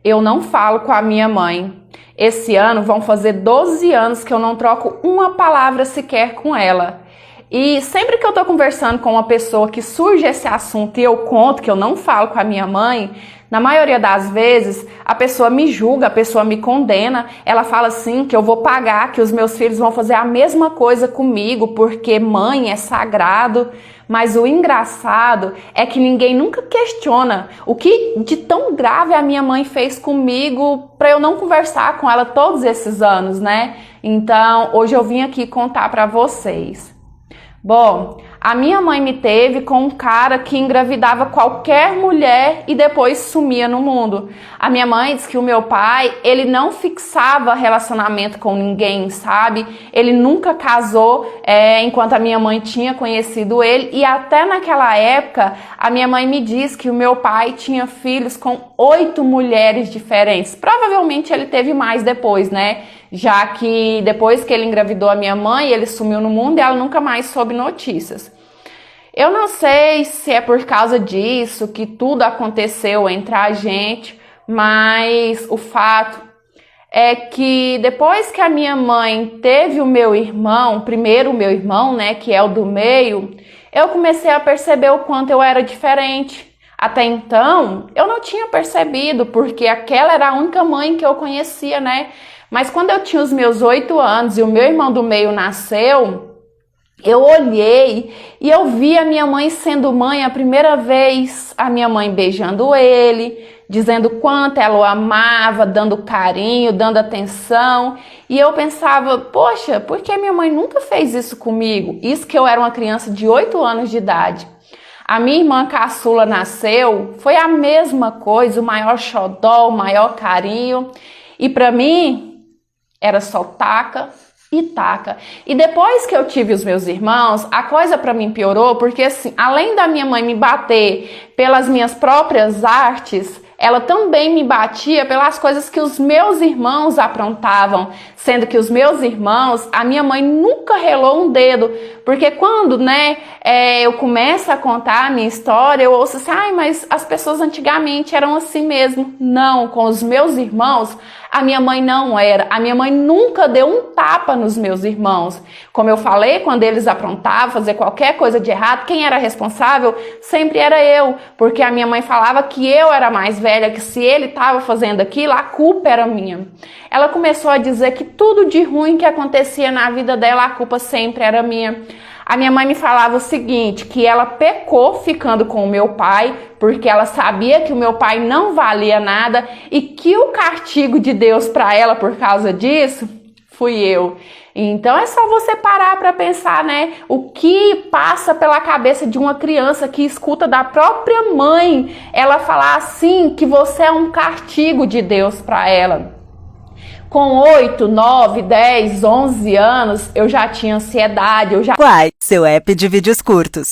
Eu não falo com a minha mãe. Esse ano vão fazer 12 anos que eu não troco uma palavra sequer com ela. E sempre que eu tô conversando com uma pessoa que surge esse assunto e eu conto que eu não falo com a minha mãe, na maioria das vezes a pessoa me julga, a pessoa me condena, ela fala assim que eu vou pagar, que os meus filhos vão fazer a mesma coisa comigo porque mãe é sagrado. Mas o engraçado é que ninguém nunca questiona o que de tão grave a minha mãe fez comigo para eu não conversar com ela todos esses anos, né? Então, hoje eu vim aqui contar para vocês. Bom, a minha mãe me teve com um cara que engravidava qualquer mulher e depois sumia no mundo. A minha mãe diz que o meu pai, ele não fixava relacionamento com ninguém, sabe? Ele nunca casou enquanto a minha mãe tinha conhecido ele, e até naquela época a minha mãe me diz que o meu pai tinha filhos com 8 mulheres diferentes. Provavelmente ele teve mais depois, né? Já que depois que ele engravidou a minha mãe, ele sumiu no mundo e ela nunca mais soube notícias. Eu não sei se é por causa disso que tudo aconteceu entre a gente, mas o fato é que depois que a minha mãe teve o meu irmão, primeiro o meu irmão, né, que é o do meio, eu comecei a perceber o quanto eu era diferente. Até então, eu não tinha percebido, porque aquela era a única mãe que eu conhecia, né? Mas quando eu tinha os meus 8 anos e o meu irmão do meio nasceu, eu olhei e eu vi a minha mãe sendo mãe a primeira vez, a minha mãe beijando ele, dizendo quanto ela o amava, dando carinho, dando atenção. E eu pensava, poxa, por que minha mãe nunca fez isso comigo? Isso que eu era uma criança de 8 anos de idade. A minha irmã caçula nasceu, foi a mesma coisa, o maior xodó, o maior carinho. E para mim, era só taca e taca. E depois que eu tive os meus irmãos, a coisa para mim piorou, porque assim, além da minha mãe me bater pelas minhas próprias artes, ela também me batia pelas coisas que os meus irmãos aprontavam, sendo que os meus irmãos, a minha mãe nunca relou um dedo, porque quando, eu começo a contar a minha história, eu ouço assim, mas as pessoas antigamente eram assim mesmo. Não, com os meus irmãos, a minha mãe não era. A minha mãe nunca deu um tapa nos meus irmãos. Como eu falei, quando eles aprontavam, fazer qualquer coisa de errado, quem era responsável sempre era eu, porque a minha mãe falava que eu era mais velha, que se ele estava fazendo aquilo, a culpa era minha. Ela começou a dizer que tudo de ruim que acontecia na vida dela, a culpa sempre era minha. A minha mãe me falava o seguinte, que ela pecou ficando com o meu pai, porque ela sabia que o meu pai não valia nada e que o castigo de Deus para ela por causa disso fui eu. Então é só você parar para pensar, né? O que passa pela cabeça de uma criança que escuta da própria mãe ela falar assim, que você é um castigo de Deus para ela. Com 8, 9, 10, 11 anos, eu já tinha ansiedade, Quai, seu app de vídeos curtos.